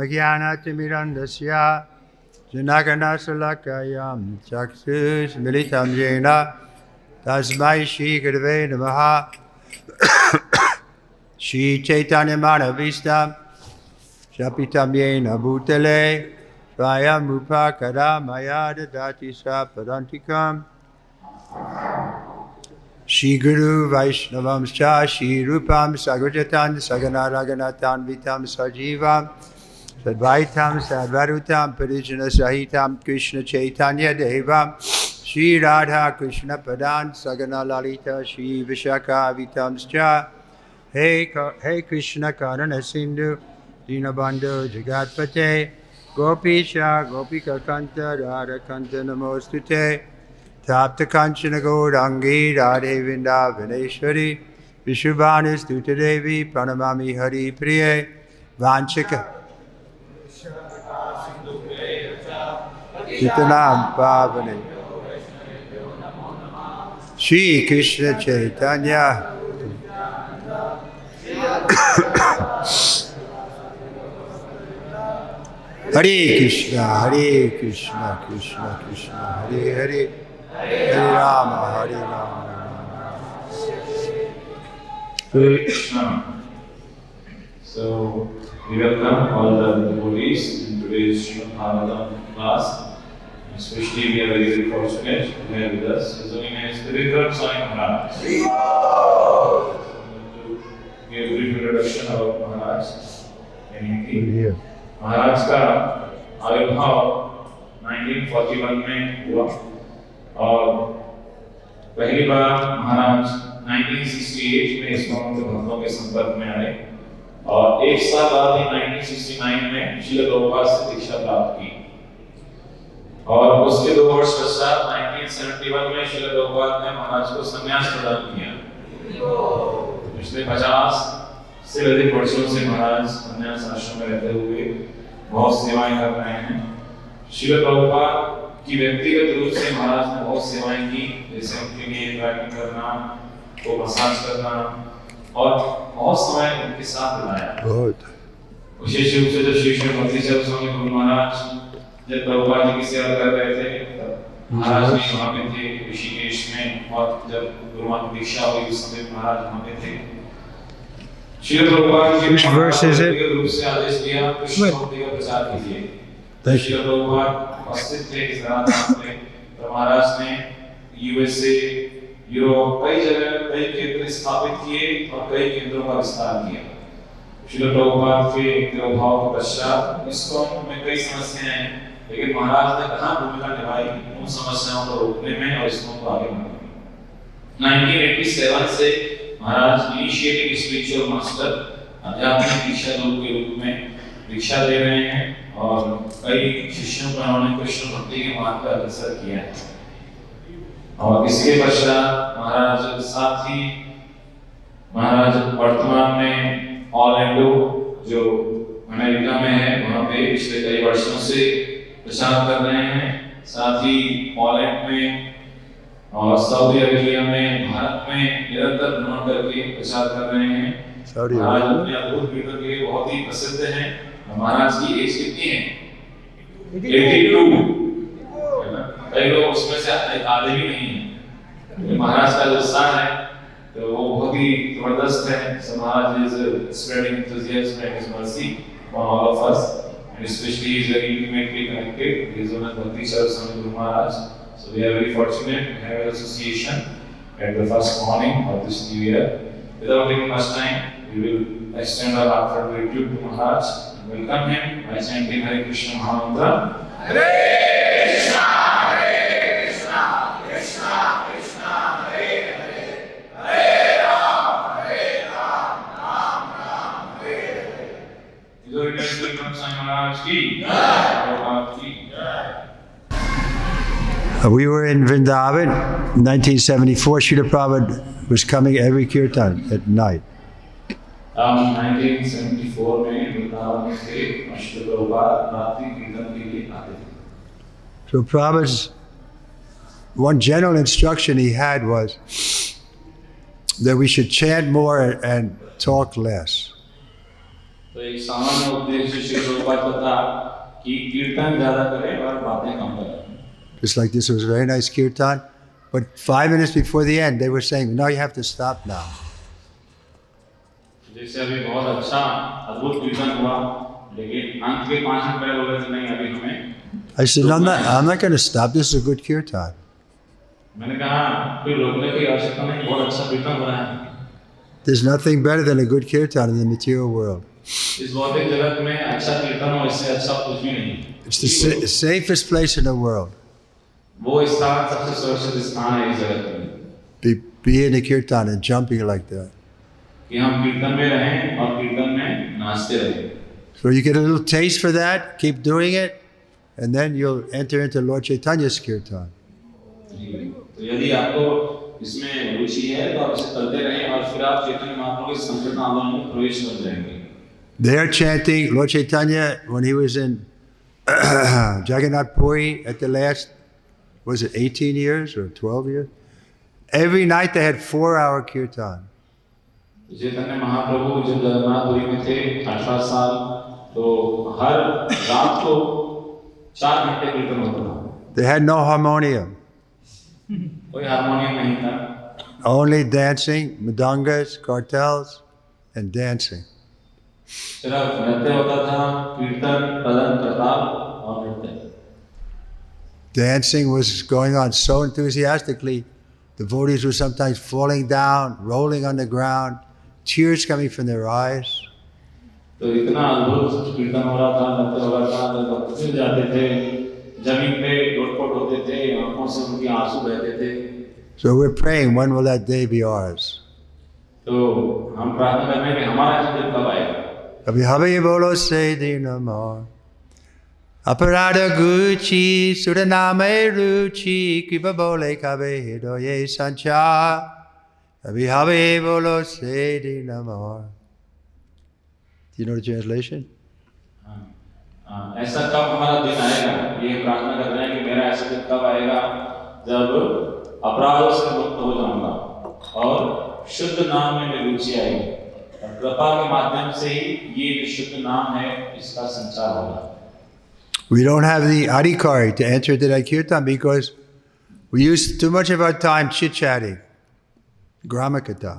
Jnanatirmirandasya Janaganasalakayam Chaksus Militam Jena Tasmai Shri Gurave Namaha Shri Chaitanya Manavistam Shapitam Yena Bhutale Svayam Rupa Kadamaya Dadati Sa Padantikam Shri Guru Vaishnavam Cha Shri Rupam Sagrajatan Sagana Raganatan Vitam Sajivam Sadvaitam Sadvarutam Parijana Sahitam Krishna Chaitanya Devam Shri Radha Krishna Padan Sagana Lalita Shri Vishaka Vitam Cha Hey Krishna Karana Sindhu Dinabandhu Jagatpate Gopisha Gopika Kanta Radha Kanta Namostute Tapta Kanchana Gaurangi Radhe Vrindavaneshwari Vishubhanu Stuta Devi Pranamami Hari Priye Vanchika Chitanam Pavane Shri Krishna Chaitanya Hare Krishna Krishna Krishna Hare Hare Hare Rama Krishna. So we welcome all the devotees in today's Srimad Bhagavatam class. Especially we are very fortunate to have with us His Holiness Trivikram Swami Maharaj. So to give a brief introduction about Maharaj in Hindi. महाराज का आविर्भाव 1941 में हुआ और पहली बार महाराज 1968 में ISKCON के भक्तों के संपर्क में आए और एक साल बाद ही 1969 में श्रील प्रभुपाद से दीक्षा प्राप्त की और उसके 2 वर्ष पश्चात 1971 में श्रील प्रभुपाद ने महाराज को संन्यास प्रदान किया। पिछले 50 से अधिक वर्षों से महाराज संन्यास आश्रम में रहते हुए बहुत सेवाएं कर रहे हैं। श्रील प्रभुपाद की व्यक्तिगत रूप से महाराज ने बहुत सेवाएं की, जैसे उनके लिए ट्रैकिंग करना, को मसाज करना और बहुत समय उनके साथ बिताया। विशेष रूप से जब श्री भक्ति स्वामी गुरु महाराज जब प्रभुपाद जी की सेवा कर रहे थे महाराज भी वहाँ पे थे ऋषिकेश में, और जब गुरुमा की दीक्षा हुई उस समय महाराज वहाँ पे थे। Srila Prabhupada ji Which verse is it? रूप से आदेश दिया कृष्ण भक्ति का प्रचार कीजिए। श्रील प्रभुपाद उपस्थित थे इस रात में, तो महाराज ने यूएसए, यूरोप कई जगह कई केंद्र स्थापित किए और कई केंद्रों का विस्तार किया। श्रील प्रभुपाद के तिरोभाव के पश्चात ISKCON में कई समस्याएं हैं, लेकिन महाराज ने कहाँ भूमिका निभाई उन समस्याओं को रोकने में और ISKCON को आगे बढ़ाने में। 1987 से महाराज इनिशिएटिंग स्पिरिचुअल मास्टर आध्यात्मिक दीक्षा गुरु के रूप में दीक्षा दे रहे हैं और कई शिष्यों को उन्होंने कृष्ण भक्ति के मार्ग पर अग्रसर किया है। और इसके पश्चात महाराज साथ ही महाराज वर्तमान में ऑर्लैंडो जो अमेरिका में है वहाँ पे पिछले कई वर्षों से प्रचार कर रहे हैं। साथ ही पोलैंड में और सऊदी अरेबिया में, भारत में निरंतर भ्रमण करके प्रचार कर रहे हैं। महाराज अपने अद्भुत वीडियो के लिए बहुत ही प्रसिद्ध हैं। महाराज की एज कितनी है? 82। कई लोग उसमें से आधे भी नहीं है। महाराज का जो उत्साह है तो वो बहुत ही जबरदस्त है। So Maharaj is spreading enthusiasm and his mercy on all of us, and especially he is very intimately connected. He is one of Bhakti Charu Maharaj. So we are very fortunate to have an association at the first morning of this new year. Without taking much time, we will extend our heartfelt gratitude to Maharaj and welcome him by chanting Hare Krishna Mahamantra. Hare Krishna, Hare Krishna, Krishna Krishna, Hare Hare, Hare Ram, Ram Ram, Hare Hare. His Holiness Trivikram Swami Maharaj ki Prabhupada ki jai. We were in Vrindavan in 1974. Srila Prabhupada was coming every kirtan at night. 1974 में वृंदावन में थे, श्रील प्रभुपाद रात्रि कीर्तन के लिए आते थे। So Prabhupada's one general instruction he had was that we should chant more and talk less. तो एक सामान्य उद्देश्य श्री प्रभुपाद का था कि कीर्तन ज्यादा करें और बातें कम करें. Just like this was a very nice kirtan, but 5 minutes before the end, they were saying, "No, you have to stop now." जैसे अभी बहुत अच्छा अद्भुत कीर्तन हुआ, लेकिन अंत के 5 मिनट पहले बोले नहीं अभी हमें. I said, I'm not going to stop. This is a good kirtan. मैंने कहा कोई रोकने की आवश्यकता नहीं, बहुत अच्छा कीर्तन हो रहा है. There's nothing better than a good kirtan in the material world. इस भौतिक जगत में अच्छा कीर्तन हो, इससे अच्छा कुछ भी नहीं. It's the safest place in the world. वो स्थान सबसे सुरक्षित स्थान है इस जगत में. Be in the kirtan and jumping like that. कि हम कीर्तन में रहें और कीर्तन में नाचते रहें. So you get a little taste for that, keep doing it, and then you'll enter into Lord Chaitanya's kirtan. तो यदि आपको इसमें रुचि है तो आप इसे करते रहें और फिर आप चैतन्य महाप्रभु के संकीर्तन आंदोलन में प्रवेश कर जाएंगे. They are chanting Lord Chaitanya when he was in Jagannath Puri at the last, was it 18 years or 12 years? Every night they had 4-hour kirtan. Chaitanya Mahaprabhu जब जगन्नाथपुरी में थे 18 साल, तो हर रात को 4 घंटे कीर्तन होता था. They had no harmonium. कोई हारमोनियम नहीं था. Only dancing, mridangas, cartels, and dancing. सिर्फ नृत्य होता था, कीर्तन, प्रदन, प्रताप और नृत्य. Dancing was going on so enthusiastically, devotees were sometimes falling down, rolling on the ground, tears coming from their eyes. तो इतना अद्भुत कीर्तन हो रहा था, नृत्य हो रहा था, तो भक्त गिर जाते थे, जमीन पे लोटपोट होते थे, आंखों से उनके आंसू बहते थे. So we're praying, when will that day be ours? तो हम प्रार्थना कर रहे हैं कि हमारा ऐसा दिन कब आएगा. Abhay Abhay bolo se dinamar. Aparada gucci sudaname ruchi kripa bole kabe hidoye sancha. Abhay Abhay bolo se dinamar. Do you know the translation? ऐसा कब हमारा दिन आएगा, ये प्रार्थना कर रहे हैं कि मेरा ऐसा दिन कब आएगा जब अपराधों से मुक्त हो जाऊंगा और शुद्ध नाम में मेरी रुचि आएगी. कृपा के माध्यम से ही ये विशुद्ध नाम है, इसका संचार होगा. We don't have the adhikari to enter to that kirtan because we use too much of our time chit-chatting, gramakata.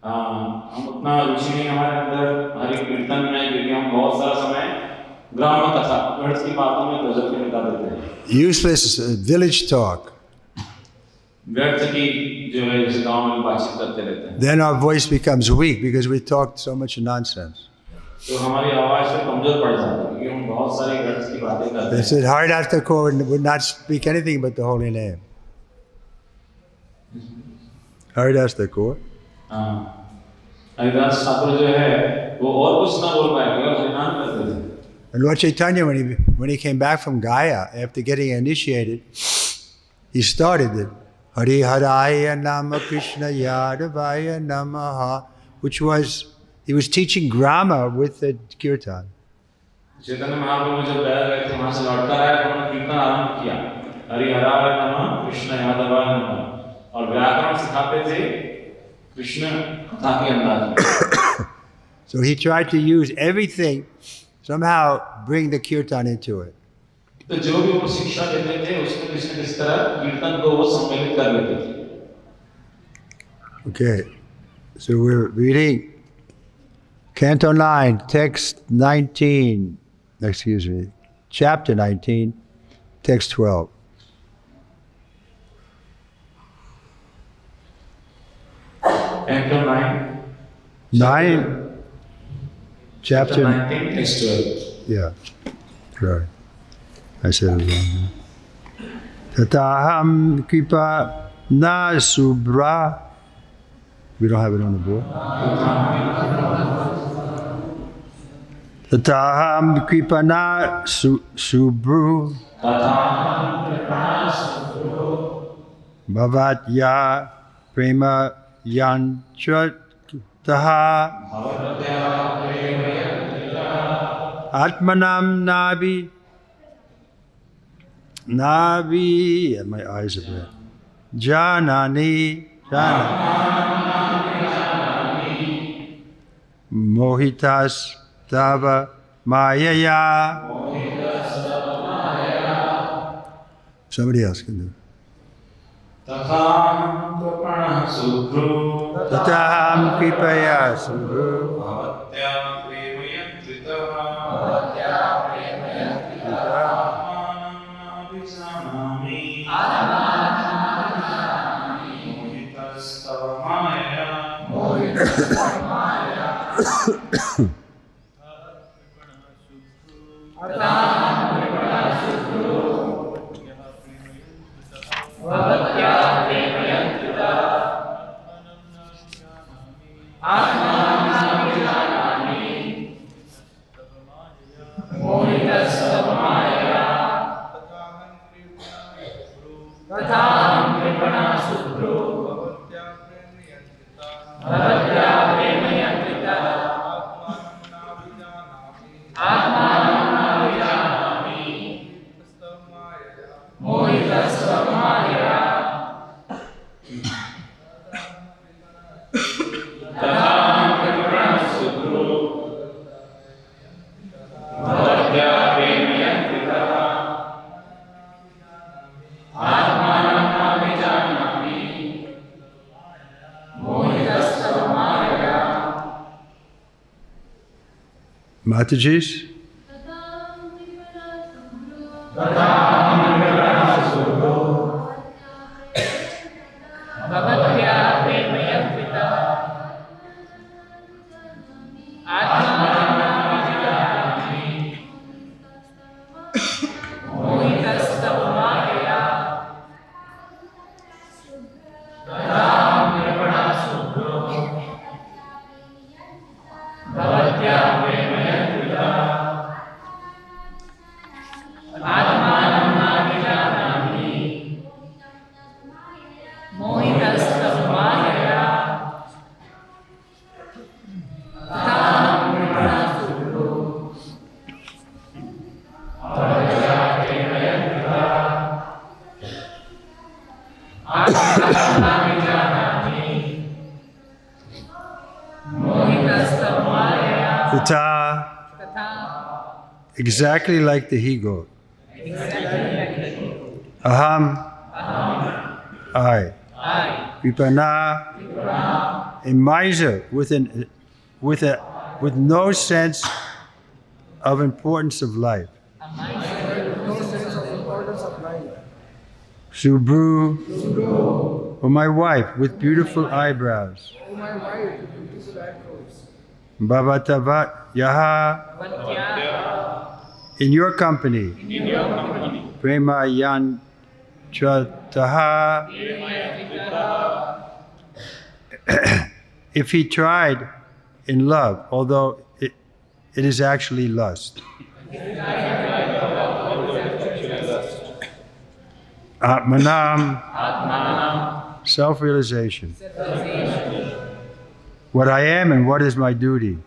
हम उतना रुचि नहीं हमारे अंदर हरि कीर्तन में, क्योंकि हम बहुत सारा समय ग्राम कथा, व्यर्थ की बातों में गुजर के बिता देते हैं. Useless village talk. व्यर्थ की जो है इस गांव में बातचीत करते रहते हैं. Then our voice becomes weak because we talk so much nonsense. तो हमारी आवाज से कमजोर पड़ जाती है क्योंकि हम बहुत सारी व्यर्थ की बातें करते हैं. They said Haridas Thakur would not speak anything but the holy name. Haridas Thakur. Haridas Thakur जो है वो और कुछ ना बोल पाएंगे और हरिनाम करते थे. And Lord Chaitanya, when he came back from Gaya after getting initiated, he started it. Hari Haraya Nama Krishna Yadavaya Namaha, which was, he was teaching grammar with the kirtan. Chaitanya Mahaprabhu जब गया गए थे, वहां से लौटकर आए तो उन्होंने कीर्तन आरंभ किया. हरि हराय नमः कृष्ण यादवाय नमः, और व्याकरण सिखाते थे कृष्ण कथा के अंदाज. So he tried to use everything, somehow bring the kirtan into it. तो जो भी वो शिक्षा देते थे उसमें कृष्ण किस तरह कीर्तन को वो सम्मिलित कर लेते थे. Okay, so we're reading Canto 9, text 19, excuse me, chapter 19, text 12. Canto 9. 9, chapter 19, text 12. Yeah, sorry. I said it wrong. Tataham kripa na subra. We don't have it on the board. Tataham kripa na subru. Bhavatya prema yanchataha. Atmanam nabi. Nabi, and my eyes are red. Janani, Janani. Mohitas tava mayaya. Somebody else can do it. Tatham kripana subhru. Tataham kripaya subhru. Bhavatya premayantrita. Mataji's? Exactly like the he-goat. Aham, I. Vipana, a miser with no sense of importance of life. Subru, or my wife with beautiful eyebrows. Bhavatavat Yaha, in your company. Prema Yantrataha. If he tried in love, although it is actually lust. Atmanam, self-realization. What I am and what is my duty.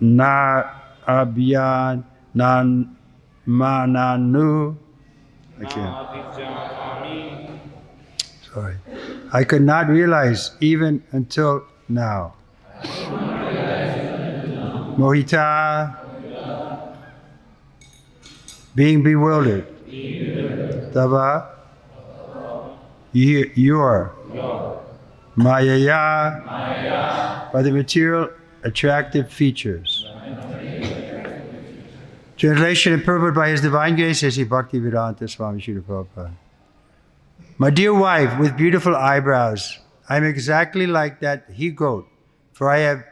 Na abhyan nan mananu. I can't. Sorry. I could not realize even until now. Mohita, being bewildered. Tava, your. Mayaya, by the material attractive features. Translation and purport by His Divine Grace, says Bhakti Vedanta Swami Srila Prabhupada. My dear wife with beautiful eyebrows, I am exactly like that he-goat, for I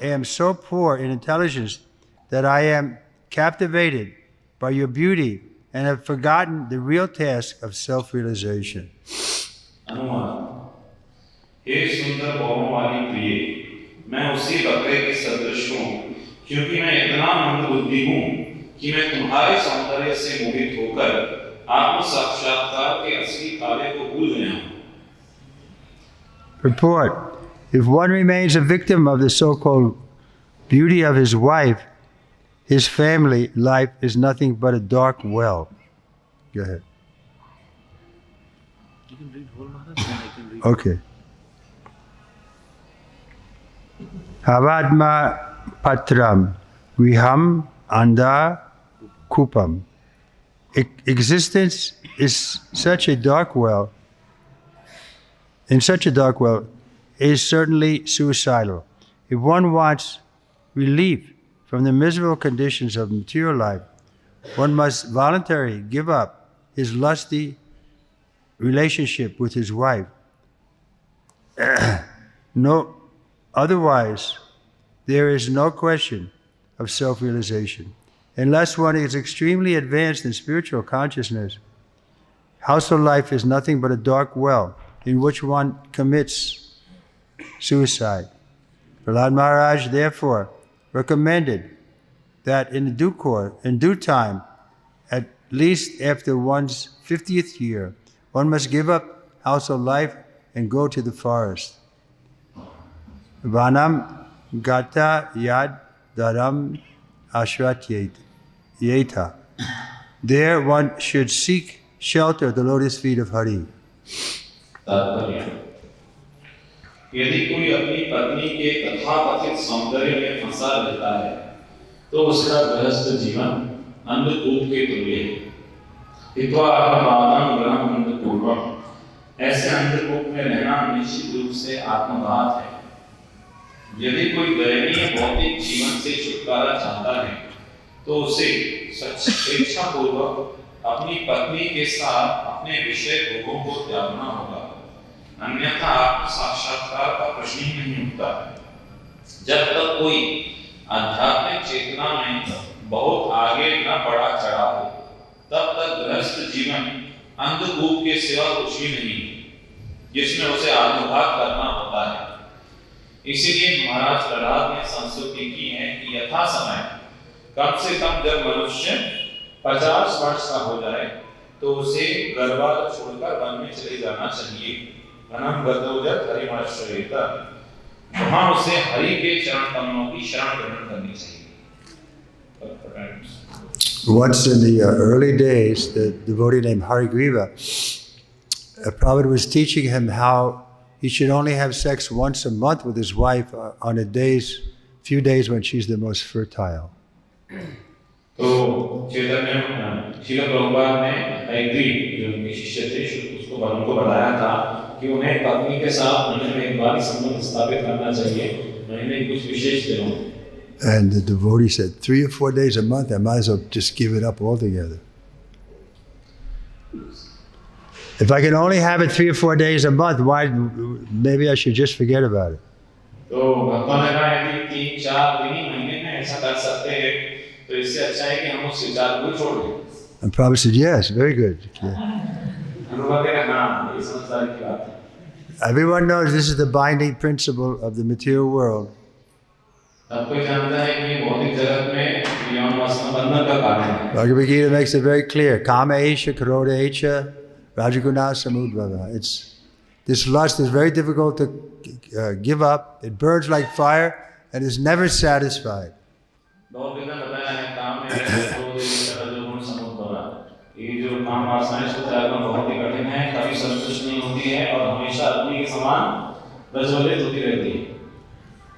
am so poor in intelligence that I am captivated by your beauty and have forgotten the real task of self-realization. हे सुंदर भौहों वाली प्रिय, मैं उसी बकरे के सदृश हूँ, क्योंकि मैं इतना मंद बुद्धि हूँ कि मैं तुम्हारे सौंदर्य से मोहित होकर आत्म साक्षात्कार के असली कार्य को भूल गया हूँ. Purport: if one remains a victim of the so-called beauty of his wife, his family life is nothing but a dark well. Go ahead. You can read whole Maharaj, and I can read. Okay. Havadma patram griham anda kupam. Existence is such a dark well. In such a dark well is certainly suicidal. If one wants relief from the miserable conditions of material life, one must voluntarily give up his lusty relationship with his wife. No, otherwise, there is no question of self-realization. Unless one is extremely advanced in spiritual consciousness, household life is nothing but a dark well in which one commits suicide. Prahlad Maharaj therefore recommended that in due time, at least after one's 50th year, one must give up household life and go to the forest. Vanam gata yad dharam ashratyeta. There one should seek shelter at the lotus feet of Hari. यदि कोई अपनी पत्नी के तथाकथित सौंदर्य में फंसा रहता है तो उसका गृहस्थ जीवन अंधकूप के तुल्य है। हित्वा आत्मवादं ग्रहं अंधकूपम। ऐसे अंधकूप में रहना निश्चित रूप से आत्मघात है। यदि कोई दयनीय भौतिक जीवन से छुटकारा चाहता है तो उसे स्वेच्छापूर्वक अपनी पत्नी के साथ अपने विषय भोगों को त्यागना होगा, अन्यथा आत्म साक्षात्कार का प्रश्न ही नहीं उठता। जब तक कोई आध्यात्मिक चेतना में बहुत आगे न बढ़ा चढ़ा हो, तब तक गृहस्थ जीवन अंधकूप के सिवा कुछ भी नहीं, जिसमें उसे आत्मघात करना होता है। इसीलिए महाराज प्रहलाद ने संस्तुति की है कि यथा समय कम से कम जब मनुष्य 50 वर्ष का हो जाए तो उसे घर-बार छोड़कर वन में चले जाना चाहिए। वनम गतो जब हरिमाश्रयेत। वहाँ उसे हरि के चरण कमलों की शरण ग्रहण करनी चाहिए। Once in the early days, the devotee named Harigriva, Prabhupada was teaching him how he should only have sex once a month with his wife on a few days when she's the most fertile. तो चैतन्य श्रील प्रभुपाद ने हरिग्रीव जो उनके शिष्य थे उसको उनको बताया था कि उन्हें पत्नी के साथ महीने में एक बार संबंध स्थापित करना चाहिए, महीने के कुछ विशेष दिनों। And the devotee said, 3 or 4 days a month, I might as well just give it up altogether. If I can only have it 3 or 4 days a month, maybe I should just forget about it. तो भक्तों ने कहा कि 3-4 दिन ही महीने में ऐसा कर सकते हैं, तो इससे अच्छा है कि हम उस विचार को छोड़ दें। And Prabhupada said, yes, very good. Everyone knows this is the binding principle of the material world. Bhagavad Gita makes it very clear. Kama esha karoda esha rajaguna samudvava. This lust is very difficult to give up. It burns like fire and is never satisfied.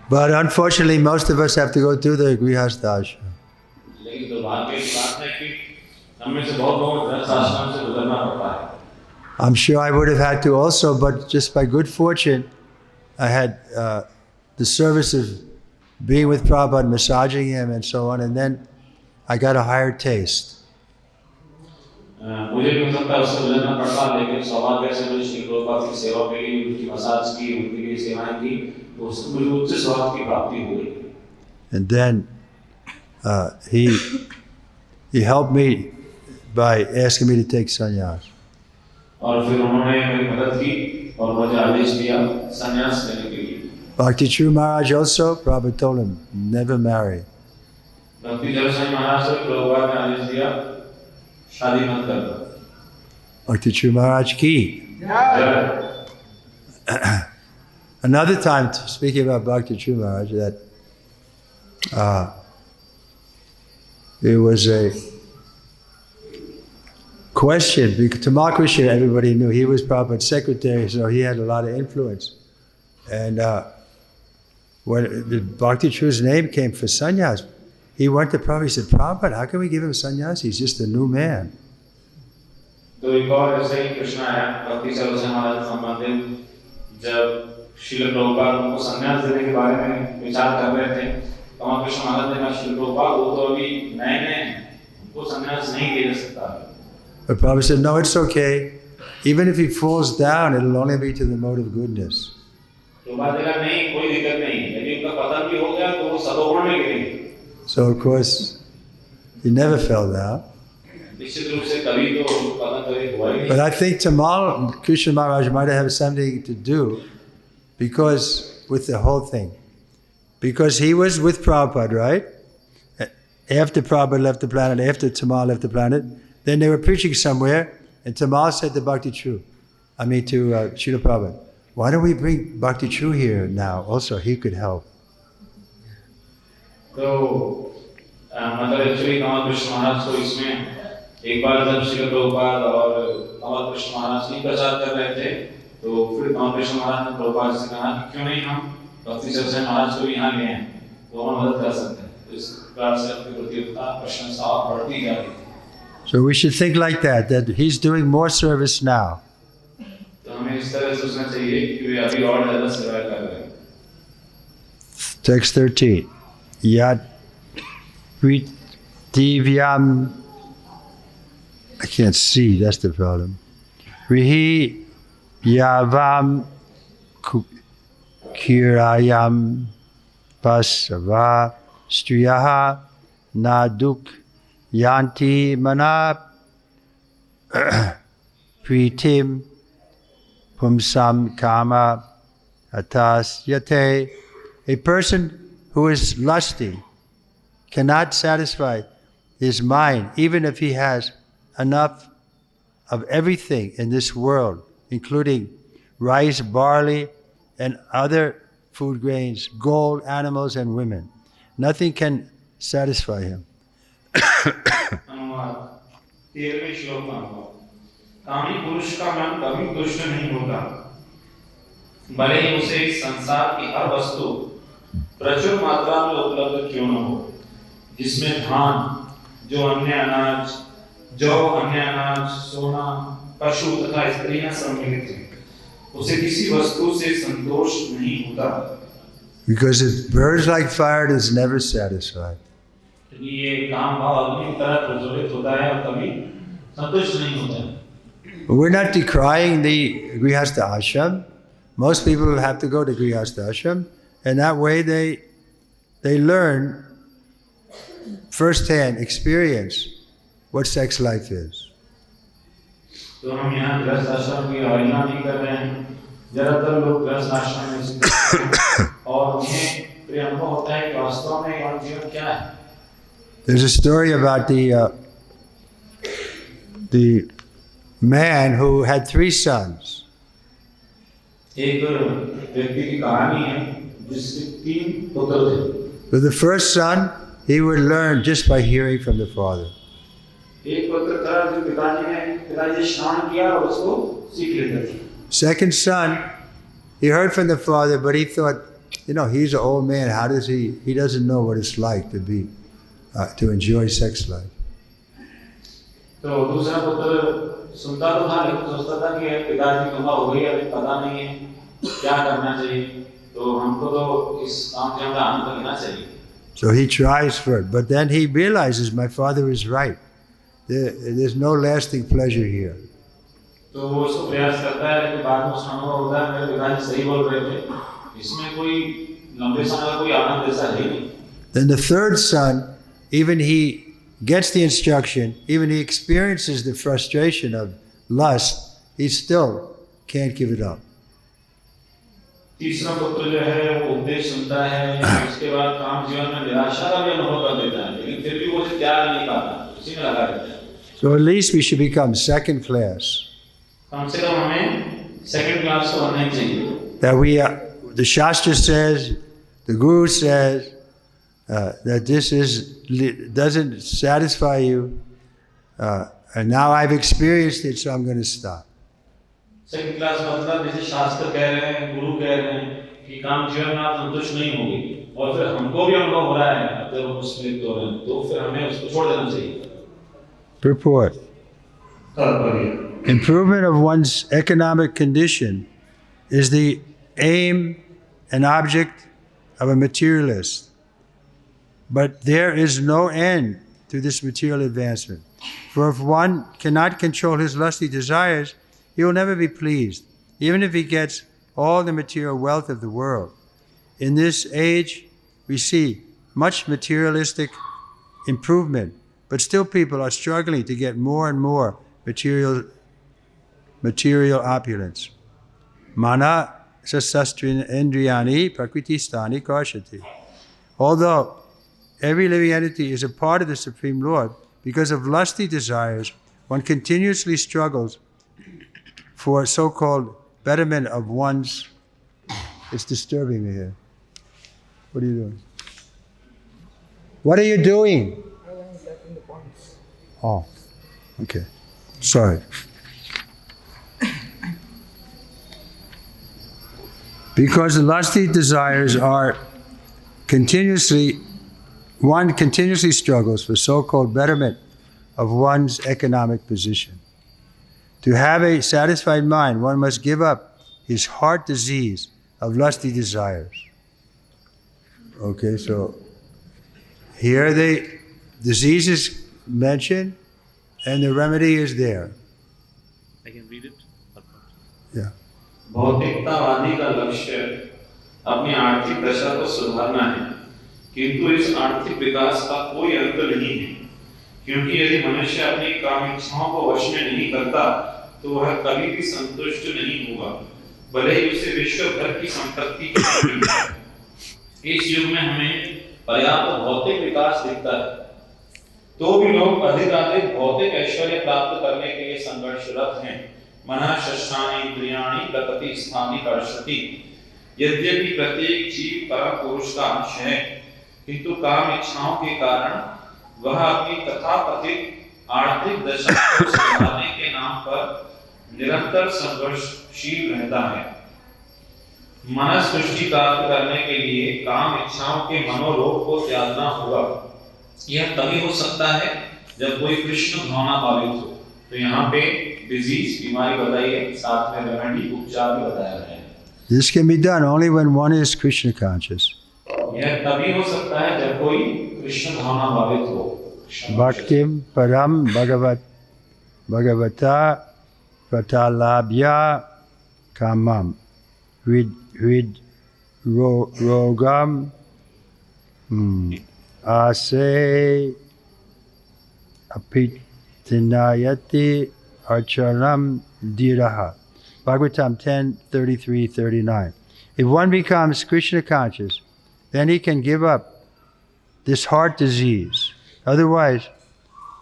But unfortunately, most of us have to go through the grihastha ashram. I'm sure I would have had to also, but just by good fortune, I had the service of being with Prabhupada, massaging him and so on, and then I got a higher taste. मुझे भी हो सकता है उससे गुजरना पड़ता, लेकिन सौभाग्य से मुझे श्री प्रभुपाद की सेवा मिली, उनकी मसाज की, उनके लिए सेवाएं की, तो उससे मुझे उच्च स्वाद की प्राप्ति हो गई। And then he helped me by asking me to take sannyas. और फिर उन्होंने मेरी मदद की और मुझे आदेश दिया संन्यास लेने के लिए। Bhakti True Maharaj also, Prabhupada told him, never marry. भक्ति जब स्वामी महाराज से प्रभुपाद ने आदेश दिया शादी मत करना। Bhakti True Maharaj ki. Another time, speaking about Bhakti True Maharaj, that there was a question, because Tamal Krishna, everybody knew, he was Prabhupada's secretary, so he had a lot of influence. And when the Bhakti Tru's name came for sannyas, he went to Prabhupada, he said, Prabhupada, how can we give him sannyas? He's just a new man. तो एक और ऐसे ही प्रश्न आया भक्ति चलो से महाराज संबंधित जब श्रील प्रभुपाद उनको संन्यास देने के बारे में विचार कर रहे थे तो वहाँ कृष्ण महाराज ने कहा श्रील प्रभुपाद वो तो अभी नए नए उनको संन्यास नहीं दे सकता. But Prabhupada said, no, it's okay. Even if he falls down, it'll only be to the mode of goodness. So of course, he never fell down. But I think Tamal, Krishna Maharaj might have something to do with the whole thing. Because he was with Prabhupada, right? After Prabhupada left the planet, after Tamal left the planet, then they were preaching somewhere, and Tamal said to Bhakti True, to Srila Prabhupada, why don't we bring Bhakti True here now? Also, he could help. So, actually, Tamal Krishna Maharaj को इसमें एक बार जब श्रील प्रभुपाद और towel Krishna महाराज ने प्रचार कर रहे थे तो फिर तावल कृष्ण महाराज ने प्रभुपाद से कहा कि क्यों नहीं हम भक्ति चर्चा महाराज को यहाँ ले आए तो हम मदद कर सकते हैं. तो इस प्रकार से अपनी प्रतियोगिता प्रशंसा बढ़ती जा रही है. So we should think like that he's doing more service now. तो हमें इस तरह से सोचना चाहिए कि वे अभी और ज़्यादा सेवा कर रहे हैं. Text 13. Yat Pritivyam. I can't see, that's the problem. Rihi Yavam Kirayam Pasava Striyaha Naduk Yanti Manap Pritim Pumsam Kama Atas Yate. A person who is lusty cannot satisfy his mind, even if he has enough of everything in this world, including rice, barley, and other food grains, gold, animals, and women. Nothing can satisfy him. कामी पुरुष का मन कभी तुष्ट नहीं होता भले ही उसे संसार की हर वस्तु प्रचुर मात्रा में उपलब्ध क्यों न हो जिसमें धान जो अन्य अनाज सोना पशु तथा स्त्रियां सम्मिलित हैं उसे किसी वस्तु से संतोष नहीं होता. Because it burns like fire, it is never satisfied. ये काम भाव अग्नि की तरह प्रज्वलित होता है और कभी संतुष्ट नहीं होता. We're not decrying the Grihastha ashram. Most people have to go to Grihastha ashram, and that way they learn first-hand experience what sex life is. तो हम यहाँ गृहस्थ आश्रम की अवहेलना नहीं कर रहे हैं. ज़्यादातर लोग गृहस्थ आश्रम में हैं और उन्हें प्रिय अनुभव होता है कि वास्तव में यौन जीवन क्या है. There's a story about the man who had 3 sons. एक व्यक्ति की कहानी है जिसके 3 पुत्र थे. But the first son, he would learn just by hearing from the father. एक पुत्र था जो पिताजी स्नान किया और उसको सीख लेते थे. Second son, he heard from the father, but he thought, he's an old man. How does he doesn't know what it's like to enjoy sex life. तो दूसरा पुत्र सुनता तो था लेकिन सोचता था कि पिताजी की उम्र हो गई अभी पता नहीं है क्या करना चाहिए तो हमको तो इस काम से हमारा आनंद लेना चाहिए. So he tries for it, but then he realizes my father is right. There's no lasting pleasure here. तो वो उसको प्रयास करता है लेकिन बाद में उसका अनुभव होता है मेरे पिताजी सही बोल रहे थे इसमें कोई लंबे समय का कोई आनंद ऐसा है नहीं. Then the third son, even he gets the instruction, even he experiences the frustration of lust, he still can't give it up. तीसरा पुत्र जो है वो उपदेश सुनता है उसके बाद काम जीवन में निराशा का भी अनुभव कर देता है लेकिन फिर भी वो त्याग नहीं पाता उसी में लगा रहता है. So at least we should become second class. कम से कम हमें सेकंड क्लास को बनना चाहिए. That the Shastra says, the Guru says, that this doesn't satisfy you, and now I've experienced it, so I'm going to stop. Second class मतलब जैसे शास्त्र कह रहे हैं गुरु कह रहे हैं कि काम जीवन में आप संतुष्ट नहीं होगी और फिर हमको भी अनुभव हो रहा है जब हम उसमें लिप्त हो रहे हैं तो फिर हमें उसको छोड़ देना चाहिए। Purport. Improvement of one's economic condition is the aim and object of a materialist. But there is no end to this material advancement. For if one cannot control his lusty desires, he will never be pleased, even if he gets all the material wealth of the world. In this age, we see much materialistic improvement, but still people are struggling to get more and more material opulence. Mana sasastrin indriyani prakriti-stani karshati. Although every living entity is a part of the Supreme Lord, because of lusty desires, one continuously struggles for so-called betterment of one's... It's disturbing me here. What are you doing? What are you doing? Oh, okay. Sorry. Because the lusty desires are one continuously struggles for so-called betterment of one's economic position. To have a satisfied mind, one must give up his heart disease of lusty desires. Okay, so here the disease is mentioned and the remedy is there. I can read it. Yeah. भौतिकतावादी का लक्ष्य अपनी आर्थिक दशा को सुधारना है, किंतु इस आर्थिक विकास का कोई अंत नहीं है, क्योंकि यदि मनुष्य अपनी काम इच्छाओं को वश में नहीं करता तो वह कभी भी संतुष्ट नहीं होगा, भले ही उसे विश्व भर की संपत्ति की मिले। इस युग में हमें पर्याप्त भौतिक विकास दिखता है, तो भी लोग अधिक भौतिक ऐश्वर्य प्राप्त करने के लिए संघर्षरत हैं। मनः षष्ठानि इंद्रियाणि प्रकृति स्थानि कर्षति। यद्यपि प्रत्येक जीव परम पुरुष का अंश है, किंतु काम इच्छाओं के कारण वह अपनी तथाकथित आर्थिक दशा को सुधारने के नाम पर निरंतर संघर्षशील रहता है। मनस तुष्टि प्राप्त करने के लिए काम इच्छाओं के मनोरोग को त्यागना होगा। यह तभी हो सकता है जब कोई कृष्ण भावना भावित हो। तो यहाँ पे डिजीज बीमारी बताई है, साथ में रेमेडी उपचार भी बताया गया है। This can be done only when one is Krishna conscious. यह तभी हो सकता है जब कोई कृष्ण भावना भावित हो। Bhaktim param bhagavata pratalabhya kamam vid rogam ase apitinayati archaram diraha. Bhagavatam 10:33-39. If one becomes Krishna conscious, then he can give up this heart disease. Otherwise,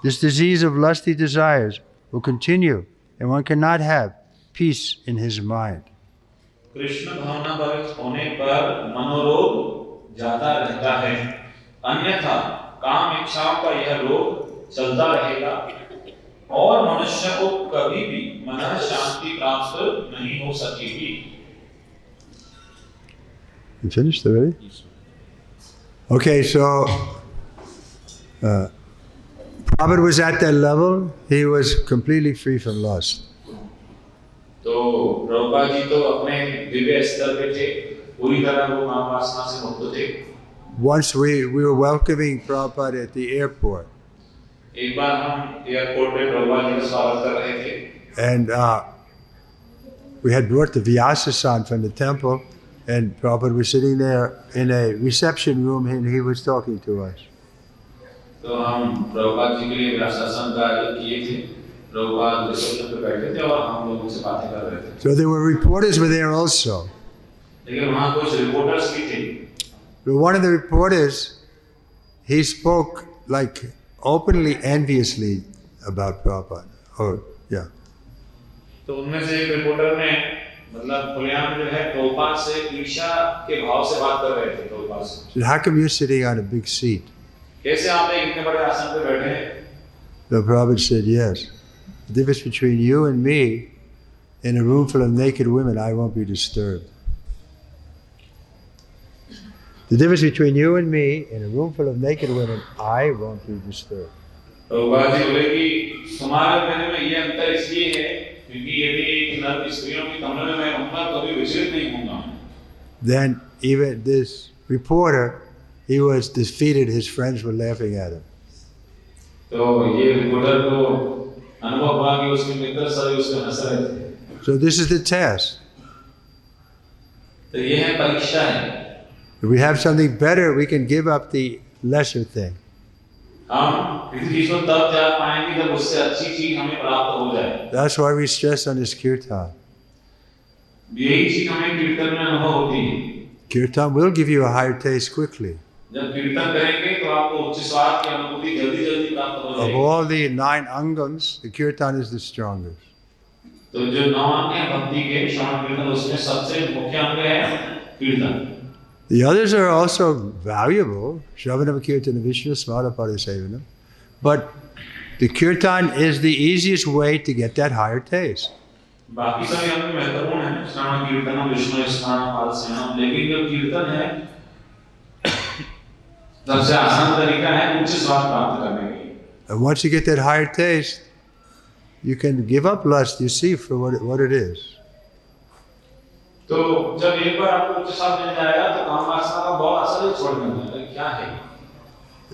this disease of lusty desires will continue and one cannot have peace in his mind. Krishna भावना भावित होने पर मनोरोग जाता रहता है, अन्यथा काम इच्छाओं का यह रोग चलता रहेगा और मनुष्य को कभी भी मन शांति प्राप्त नहीं हो सकेगी। You finished already? Okay, so Prabhupada was at that level. He was completely free from lust. तो प्रभुपाद जी तो अपने दिव्य स्तर पे थे, पूरी तरह वो काम वासना से मुक्त थे। Once we were welcoming Prabhupada at the airport. एक बार हम एयरपोर्ट पे प्रभुपाद जी का स्वागत कर रहे थे। And we had brought the Vyasa-san from the temple, and Prabhupada was sitting there in a reception room, and he was talking to us. तो हम प्रभुपाद जी के लिए व्यासासन का आयोजन किए थे, प्रभुपाद रिसेप्शन पे बैठे थे और हम लोगों से बातें कर रहे थे। So there were reporters were there also. लेकिन वहाँ कुछ रिपोर्टर्स भी थे। But one of the reporters, he spoke like openly enviously about Prabhupada. Oh, yeah. तो उनमें से एक रिपोर्टर ने मतलब खुलेआम जो है प्रभुपाद से ईर्ष्या के भाव से बात कर रहे थे प्रभुपाद से। So how come you're sitting on a big seat? कैसे आप एक इतने बड़े आसन पे बैठे हैं? The Prabhupada said, yes. The difference between you and me, in a room full of naked women, I won't be disturbed. The difference between you and me in a room full of naked women, I won't be disturbed. Prabhupada ji बोले कि समाज में ये अंतर इसलिए है क्योंकि यदि नर स्त्रियों की कमरे में मैं रहूंगा तो भी विचलित नहीं होऊंगा. Then even this reporter, he was defeated. His friends were laughing at him. तो ये रिपोर्टर को अनुभव हुआ कि उसके मित्र सभी उसको हंस रहे थे. So this is the test. तो ये है परीक्षा है. If we have something better, we can give up the lesser thing. हम किसी चीज को तब जा पाएंगे जब उससे अच्छी चीज हमें प्राप्त हो जाए. That's why we stress on this kirtan. यही चीज हमें कीर्तन में अनुभव होती है. Kirtan will give you a higher taste quickly. जब कीर्तन करेंगे तो आपको उच्च स्वाद की अनुभूति जल्दी जल्दी प्राप्त हो Of जाएगी. all the 9 angams, the kirtan is the strongest. तो जो 9 अंग हैं भक्ति के श्रवण कीर्तन उसमें सबसे मुख्य अंग है कीर्तन. The others are also valuable, Shravanam Kirtana Vishnu Smara Parisevanam, but the kirtan is the easiest way to get that higher taste. बाकी सभी अंग महत्वपूर्ण हैं, श्रवण कीर्तन विष्णु स्मरण पादसेवनम, लेकिन जो कीर्तन है सबसे आसान तरीका है उच्च स्वाद प्राप्त करने के लिए. And once you get that higher taste, you can give up lust, you see, for what it is. तो जब एक बार आपको उच्च स्वाद मिल जाएगा तो काम वासना का बहुत असर ही छोड़ देगा. क्या है?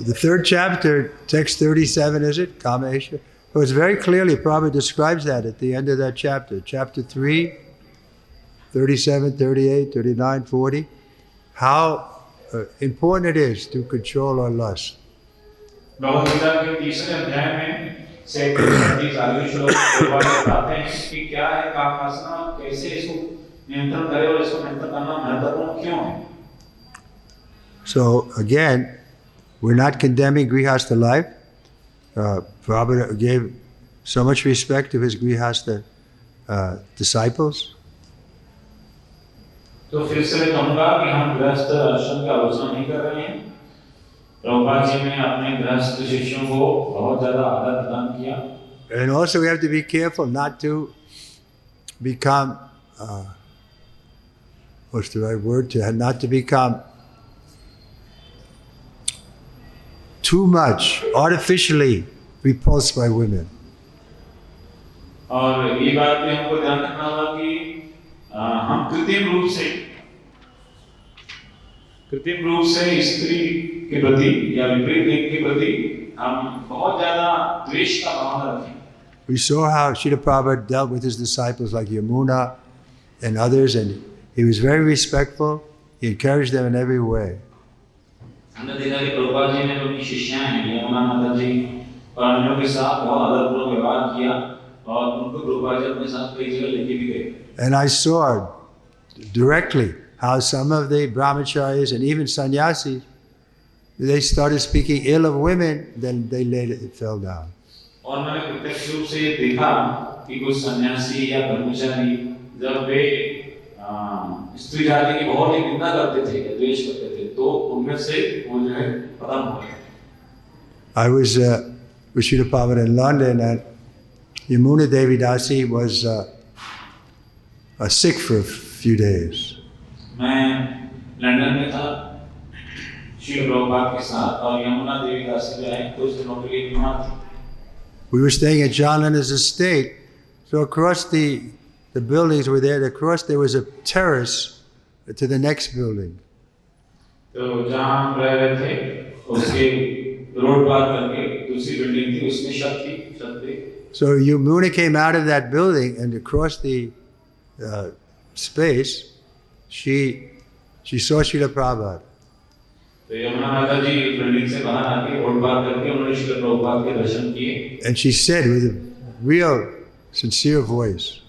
The 3rd chapter, text 37, is it? Kamesha. So it's very clearly, Prabhupada describes that at the end of that chapter. Chapter 3, 37, 38, 39, 40. How important it is to control our lust. Bhagavad Gita के 3रे अध्याय में से 30 श्लोक प्रभुपाद बताते हैं कि क्या है काम वासना, कैसे इसको नियंत्रण करें और इसको नियंत्रण करना महत्वपूर्ण क्यों है. So again, we're not condemning Grihastha life. Prabhupada gave so much respect to his Grihastha disciples. तो फिर से मैं कहूँगा कि हम गृहस्थ आश्रम की आलोचना नहीं कर रहे हैं. प्रभुपाद जी ने अपने गृहस्थ शिष्यों को बहुत ज़्यादा आदर प्रदान किया. And also we have to be careful not to become, what's the right word, not to become too much artificially repulsed by women. और ये बात भी हमको ध्यान रखना होगा कि हम कृत्रिम रूप से स्त्री के प्रति या विपरीत लिंग के प्रति हम बहुत ज्यादा द्वेष का भावना रखें. We saw how Srila Prabhupada dealt with his disciples like Yamuna and others, and he was very respectful. He encouraged them in every way. हमने देखा कि प्रभुपाद जी ने अपनी शिष्याएं यमुना माता जी और अन्यों के साथ बहुत आदरपूर्वक व्यवहार किया और उनको प्रभुपाद जी अपने साथ कई जगह लेके भी गए. And I saw directly how some of the brahmacharis and even sannyasis, they started speaking ill of women, then they later it fell down. और मैंने प्रत्यक्ष रूप से देखा कि कुछ सन्यासी या ब्रह्मचारी जब वे स्त्री जाति की बहुत ही निंदा करते थे या द्वेष करते थे तो उनमें से वो जो है पतन हो गए. I was with Srila Prabhupada in London, and Yamuna Devi Dasi was sick for a few days. मैं लंदन में था श्रील प्रभुपाद के साथ और यमुना देवी दासी जो है कुछ दिनों के लिए बीमार थी. We were staying at John Leonard's estate, so across the buildings were there. Across there was a terrace to the next building. तो जहाँ हम रह रहे थे उसके रोड पार करके दूसरी बिल्डिंग थी उसमें छत थी. So Yamuna came out of that building, and across the space, she saw Srila Prabhupada. तो यमुना माता जी बिल्डिंग से बाहर आके रोड पार करके उन्होंने श्रील प्रभुपाद के दर्शन किए. And she said with a real sincere voice.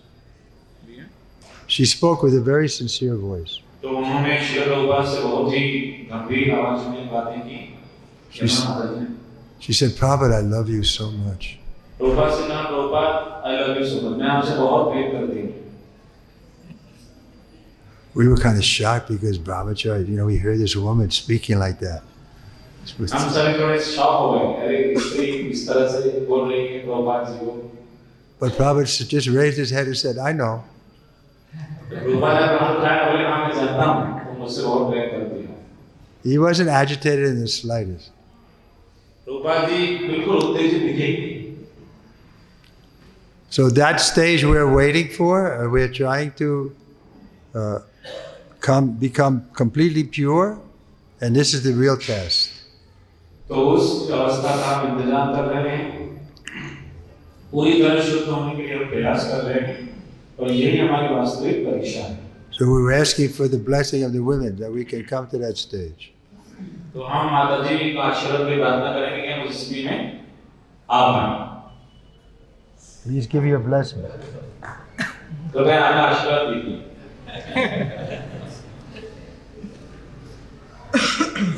She spoke with a very sincere voice. तो उन्होंने श्रील प्रभुपाद से बहुत ही गंभीर आवाज में बातें की. यमुना माता जी ने She said, Prabhupada, I love you so much. Prabhupada से कहा, Prabhupada, I love you so much. मैं आपसे बहुत प्रेम करती हूँ. We were kind of shocked because brahmachari, we hear this woman speaking like that. हम सभी थोड़े शॉक हो गए. अरे स्त्री इस तरह से बोल रही है प्रभुपाद जी को. But Prabhupada just raised his head and said, I know. Prabhupada ने हाथ उठाया बोले हाँ मैं जानता हूँ तुम मुझसे बहुत प्रेम करती हो. He wasn't agitated in the slightest. So that stage we're waiting for, we're trying to become completely pure, and this is the real test. So we're asking for the blessing of the women that we can come to that stage. Please give you a blessing.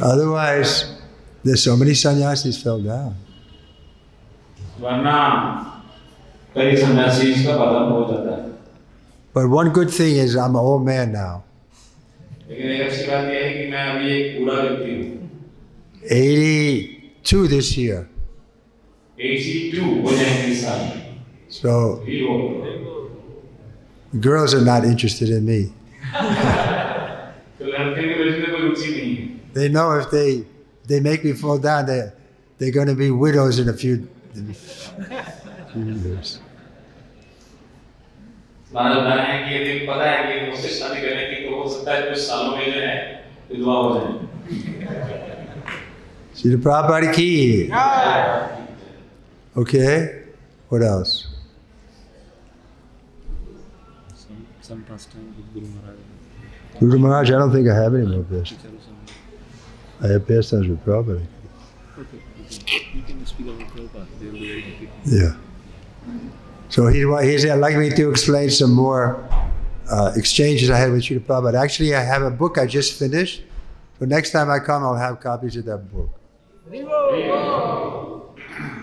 Otherwise, there's so many sannyasis fell down. But one good thing is I'm an old man now. 82 this year. 82. So girls are not interested in me. They know if they make me fall down, they're going to be widows in a few years. Srila Prabhupada ki. Okay, what else? Some pastime with Guru Maharaj. Guru Maharaj, I don't think I have any more pastimes. I have pastimes with Prabhupada. Okay. You can speak about Prabhupada. They will be very happy. Yeah. So he's like me to explain some more exchanges I had with Srila Prabhupada. Actually, I have a book I just finished. So next time I come, I'll have copies of that book.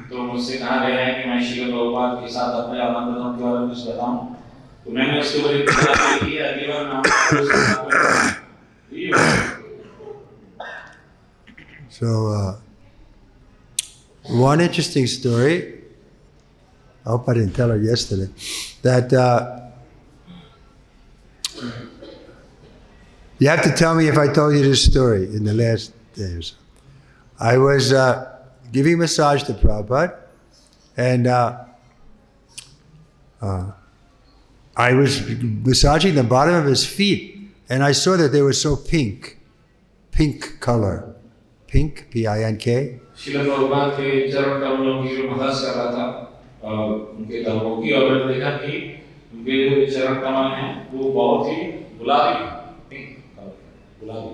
तो मुझसे कहा गया है कि मैं श्रील प्रभुपाद के साथ अपने आनंदों के बारे में कुछ बताऊं, तो मैंने उसके ऊपर एक किताब लिखी है, अगली बार नाम So one interesting story, I hope I didn't tell her yesterday, that you have to tell me if I told you this story in the last days. I was giving massage to Prabhupada, and I was massaging the bottom of his feet, and I saw that they were so pink color. Pink, P-I-N-K. Srila Prabhupada के चरण कमलों की massage कर रहा था, उनके तलवों की, और मैंने देखा कि उनके जो चरण कमल हैं वो बहुत ही गुलाबी, पिंक गुलाबी.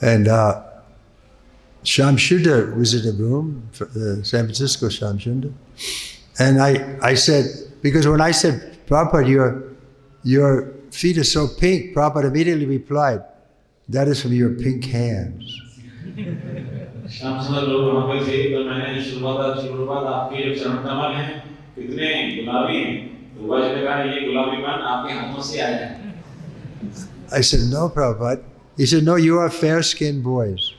And Shamshuddha was in the room, San Francisco Shamshuddha. And I said, because when I said, Prabhupada, your feet are so pink, Prabhupada immediately replied, that is from your pink hands. Shyamsundar लोग वहाँ पे थे, तो मैंने शुरुआत आपके जो चरण कमल हैं कितने गुलाबी हैं, तो वह ने कहा ये गुलाबीपन आपके हाथों से आया है. I said, no, Prabhupada. He said, no, you are fair-skinned boys.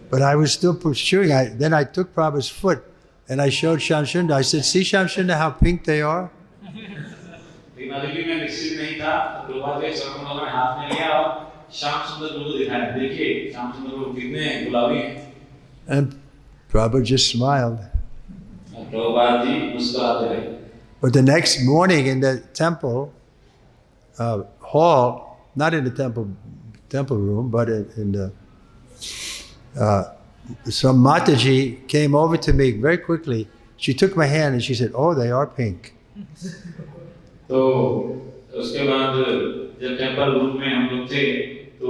But I was still pursuing. Then I took Prabhupada's foot and I showed Shamshuddha. I said, see, Shamshuddha, how pink they are? And Prabhupada just smiled. But the next morning in the temple hall, not in the temple room, but in the some Mataji came over to me very quickly. She took my hand and she said, "Oh, they are pink." तो उसके बाद जब temple room में हम लोग थे, तो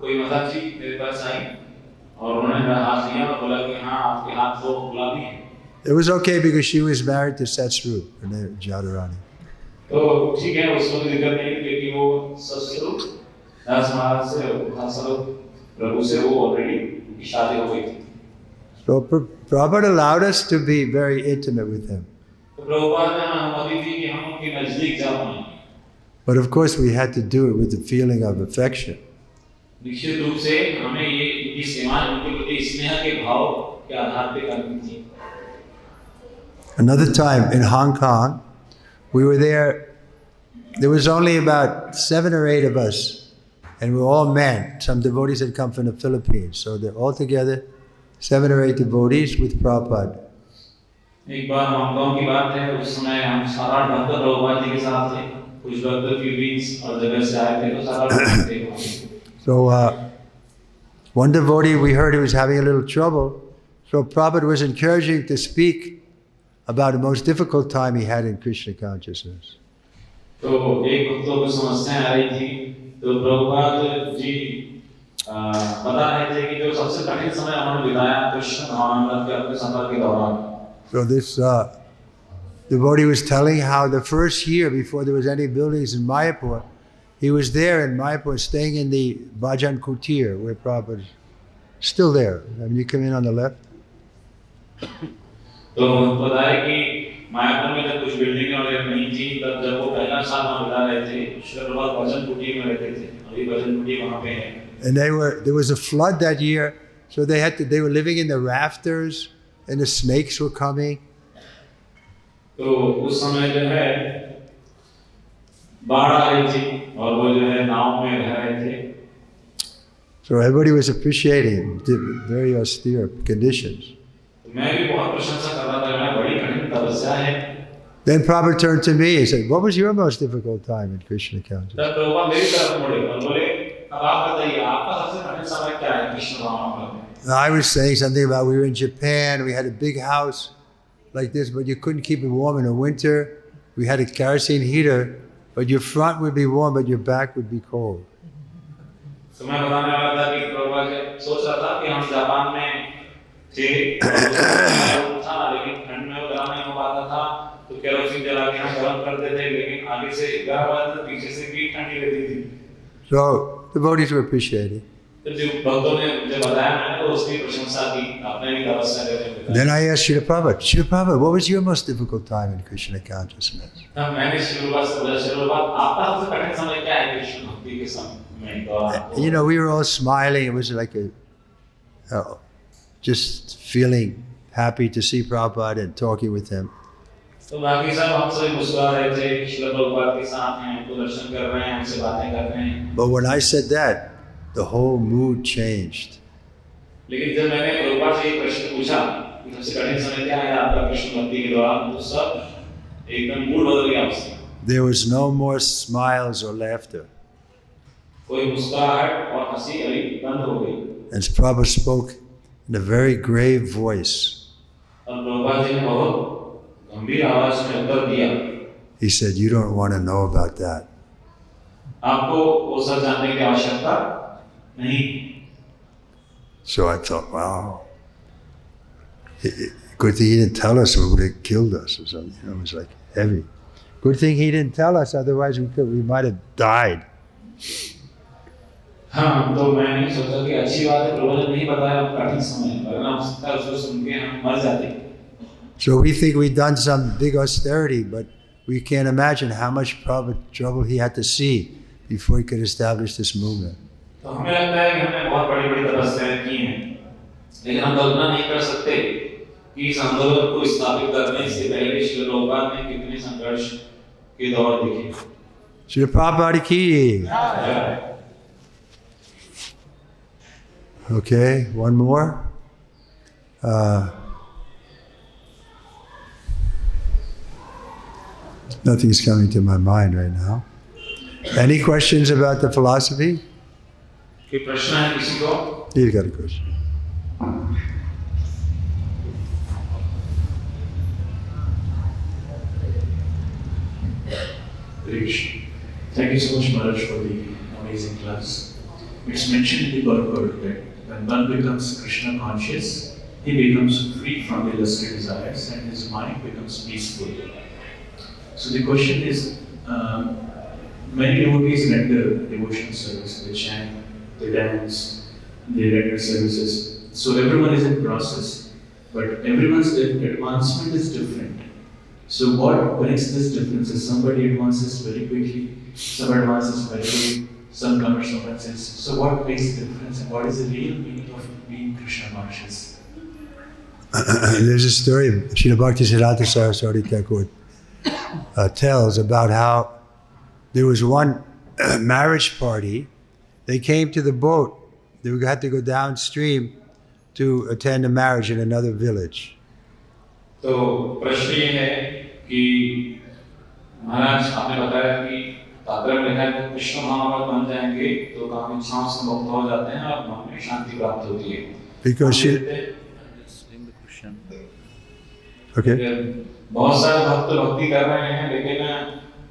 कोई माताजी मेरे पास आई और उन्होंने मेरा हाथ लिया और बोला कि हाँ आपके हाथ तो गुलाबी हैं. It was okay because she was married to Satsvarup, her name Jadharani. तो ठीक है, उसको दिक्कत नहीं क्योंकि वो सत्स्वरूप दास महाराज से प्रभु से वो ऑलरेडी उनकी शादी हो गई थी. So Prabhupada allowed us to be very intimate with him. तो प्रभुपाद ने अनुमति दी कि हम उनके नजदीक जा पाएं. But of course we had to do it with the feeling of affection. निश्चित रूप से हमें ये इनकी सेवा उनके प्रति स्नेह के भाव के आधार पे करनी थी. Another time in Hong Kong, we were there there was only about 7 or 8 of us, and we were all men. Some devotees had come from the Philippines, so they're all together, 7 or 8 devotees with Prabhupada. एक बार Hong Kong की बात है, उस समय हम 7-8 भक्त प्रभुपाद जी के साथ थे, कुछ भक्त फिलीपींस और जगह से आए थे, तो 7-8 भक्त थे। So one devotee, we heard he was having a little trouble, so Prabhupada was encouraging to speak about the most difficult time he had in Krishna consciousness. तो एक भक्तों को समस्या आ रही थी, तो प्रभुपाद जी बता रहे थे कि जो सबसे कठिन समय उन्होंने बिताया कृष्ण भावनामृत के अपने सफर के दौरान। So this devotee was telling how the first year before there was any buildings in Mayapur, he was there in Mayapur staying in the Bhajan Kutir where Prabhupada is still there. I mean, you come in on the left. तो बताया कि मायापुर में जब कुछ बिल्डिंगें वगैरह नहीं थी, तब जब वो पहला साल वहाँ बिता रहे थे, श्रील प्रभुपाद भजन कुटीर में रहते थे, अभी भजन कुटीर वहाँ पे है। And there was a flood that year, so they were living in the rafters, and the snakes were coming. तो उस समय जो है बाढ़ आ रही थी और वो जो है नाव में रह रहे थे। So everybody was appreciating the very austere conditions. मैं भी बहुत प्रशंसा कर रहा था, मैं बड़ी कठिन तपस्या है। Then Prabhupada turned to me and said, "What was your most difficult time in Krishna consciousness?" तब प्रभुपाद मेरी तरफ मुड़े और बोले, अब आप बताइए, आपका सबसे कठिन समय क्या है कृष्ण भावनामृत में? I was saying something about we were in Japan, we had a big house like this, but you couldn't keep it warm in the winter. We had a kerosene heater, but your front would be warm, but your back would be cold. तो मैं बताने वाला था कि प्रभुपाद सोच रहा था कि हम जापान में थे, था लेकिन ठंड में वो गर्म नहीं हो पाता था, तो केरोसिन जला के हम गर्म करते थे, लेकिन आगे से गर्म हो जाता था, पीछे से भी ठंडी रहती थी। So devotees were appreciating. तो जो भक्तों ने मुझे बताया, मैंने तो उसकी प्रशंसा की, आपने भी तपस्या करते हुए। Then I asked Srila Prabhupada, what was your most difficult time in Krishna consciousness? तब मैंने श्रील से बोला, श्रील आपका सबसे कठिन समय क्या है कृष्ण भक्ति के समय में? You know, we were all smiling. It was like just feeling happy to see Prabhupada and talking with him. तो बाकी सब हम सभी मुस्कुरा रहे थे, श्रील प्रभुपाद के साथ हैं, उनको दर्शन कर रहे हैं, हमसे बातें कर रहे हैं। But when I said that, the whole mood changed. लेकिन जब मैंने प्रभुपाद से ये प्रश्न पूछा कि सबसे कठिन समय क्या है आपका कृष्ण भक्ति के दौरान, तो सब एकदम मूड बदल गया उसका। There was no more smiles or laughter. कोई मुस्कुराहट और हंसी अभी बंद हो गई। And Prabhupada spoke in a very grave voice. और प्रभुपाद जी ने बहुत गंभीर आवाज में उत्तर दिया। He said, "You don't want to know about that." आपको वो सब जानने की आवश्यकता नहीं। So I thought, wow. Good thing he didn't tell us, or we would have killed us or something. You know, it was like heavy. Good thing he didn't tell us, otherwise we might have died. हाँ, तो मैंने सोचा कि अच्छी बात है, प्रभु ने नहीं बताया कठिन समय, वरना उसको सुन के हम मर जाते। So we think we've done some big austerity, but we can't imagine how much trouble he had to see before he could establish this movement. तो हमें लगता है कि हमने बहुत बड़ी-बड़ी तपस्याएं की हैं, लेकिन हम कल्पना नहीं कर सकते कि इस आंदोलन को स्थापित करने से पहले श्रील प्रभुपाद ने कितने संघर्ष के दौर देखे। Srila Prabhupada ki. Okay, one more. Nothing's coming to my mind right now. Any questions about the philosophy? कोई प्रश्न है किसी को? You got a question. Thank you so much, Maharaj, for the amazing class. It's mentioned in the Bhagavad that when one becomes Krishna conscious, he becomes free from the lusty desires and his mind becomes peaceful. So the question is, many devotees render devotional service, they chant, they dance, they render services. So everyone is in process, but everyone's advancement is different. So what brings this difference is somebody advances very quickly, some advances very quickly, some commits offenses. So what makes the difference and what is the real meaning of being Krishna conscious? There's a story Srila Bhakti Siddhanta Saraswati Thakur tells about how there was one marriage party. They came to the boat. They had to go downstream to attend a marriage in another village. तो प्रश्न ये है कि महाराज आपने बताया कि तात्पर्य में लिखा है कि कृष्ण भावनामय बन जाएंगे तो काम इच्छाओं से मुक्त हो जाते हैं और मन में शांति प्राप्त होती है. Because she, okay. बहुत सारे भक्त भक्ति कर रहे हैं लेकिन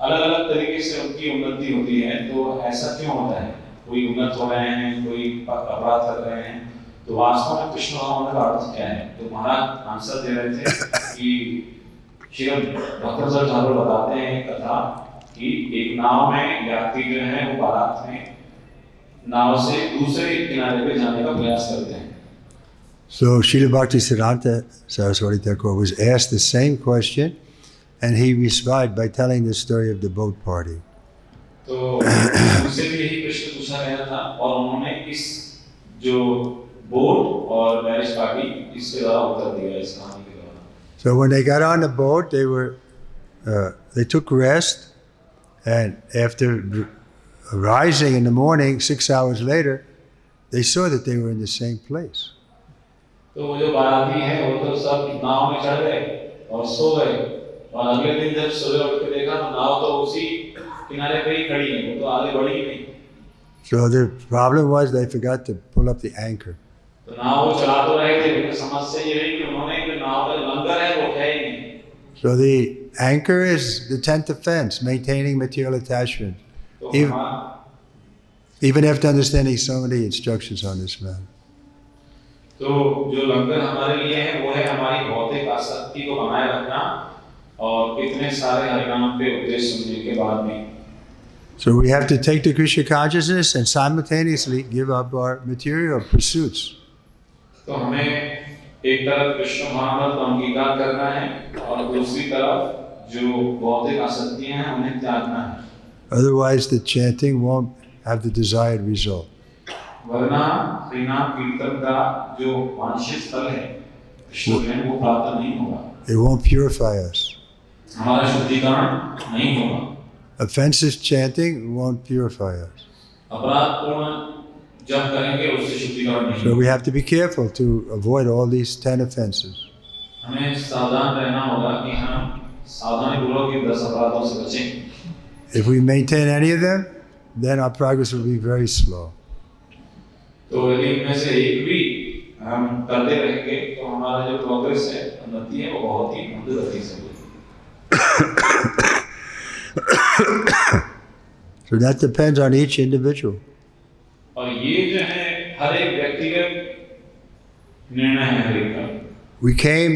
अलग-अलग तरीके से उनकी उन्नति होती है. तो ऐसा क्यों होता है? कोई उन्नत हो रहे हैं, कोई अपराध कर रहे हैं. तो वास्तव में कृष्ण भावना का अर्थ क्या है? तो महाराज आंसर दे रहे थे कि श्री भक्तवत्सल ठाकुर बताते हैं एक कथा कि एक नाव में यात्री जो है वो बारात में नाव से दूसरे किनारे पे जाने का प्रयास करते हैं. So Srila Bhaktisiddhanta Saraswati Thakur was asked the same question, and he replied by telling the story of the boat party. तो उनसे भी यही प्रश्न पूछा गया था और उन्होंने इस जो बोट और मैरिज पार्टी इसके द्वारा उत्तर दिया इस कहानी के द्वारा. So when they got on the boat, they took rest, and after rising in the morning, 6 hours later, they saw that they were in the same place. तो वो जो बाराती है वो तो सब नाव में चढ़ गए और सो गए और अगले दिन जब सुबह उठ के देखा तो नाव तो उसी किनारे पे ही खड़ी है, वो तो आगे बढ़ी ही नहीं. So the problem was they forgot to pull up the anchor. तो नाव वो चला तो रहे थे लेकिन समस्या ये रही कि उन्होंने जो नाव का लंगर है वो उठाया ही नहीं. So the anchor is the 10th offense, maintaining material attachment. Even after understanding so many instructions on this matter. तो जो लंगर हमारे लिए है वो है हमारी भौतिक आसक्ति को बनाए रखना और इतने सारे हरिनाम पे उपदेश सुनने के बाद में. So we have to take the Krishna consciousness and simultaneously give up our material pursuits. तो हमें एक तरफ कृष्ण भावना का अंगीकार करना है और दूसरी तरफ जो भौतिक आसक्तियां हैं उन्हें त्यागना है. Otherwise the chanting won't have the desired result. वरना हरिनाम कीर्तन का जो वांछित फल है कृष्ण ज्ञान वो प्राप्त नहीं होगा. It won't purify us. हमारा शुद्धिकरण नहीं होगा. Offensive chanting won't purify us. अपराधपूर्ण जब करेंगे उससे शुद्धिकरण नहीं. So we have to be careful to avoid all these 10 offenses. हमें सावधान रहना होगा कि हम सावधानीपूर्वक इन 10 अपराधों से बचें. If we maintain any of them, then our progress will be very slow. तो यदि इनमें से एक भी हम करते रहेंगे तो हमारा जो प्रोग्रेस है उन्नति है वो बहुत ही मंद गति से होगी. So that depends on each individual. और ये जो है हर एक व्यक्तिगत निर्णय है हर एक का. We came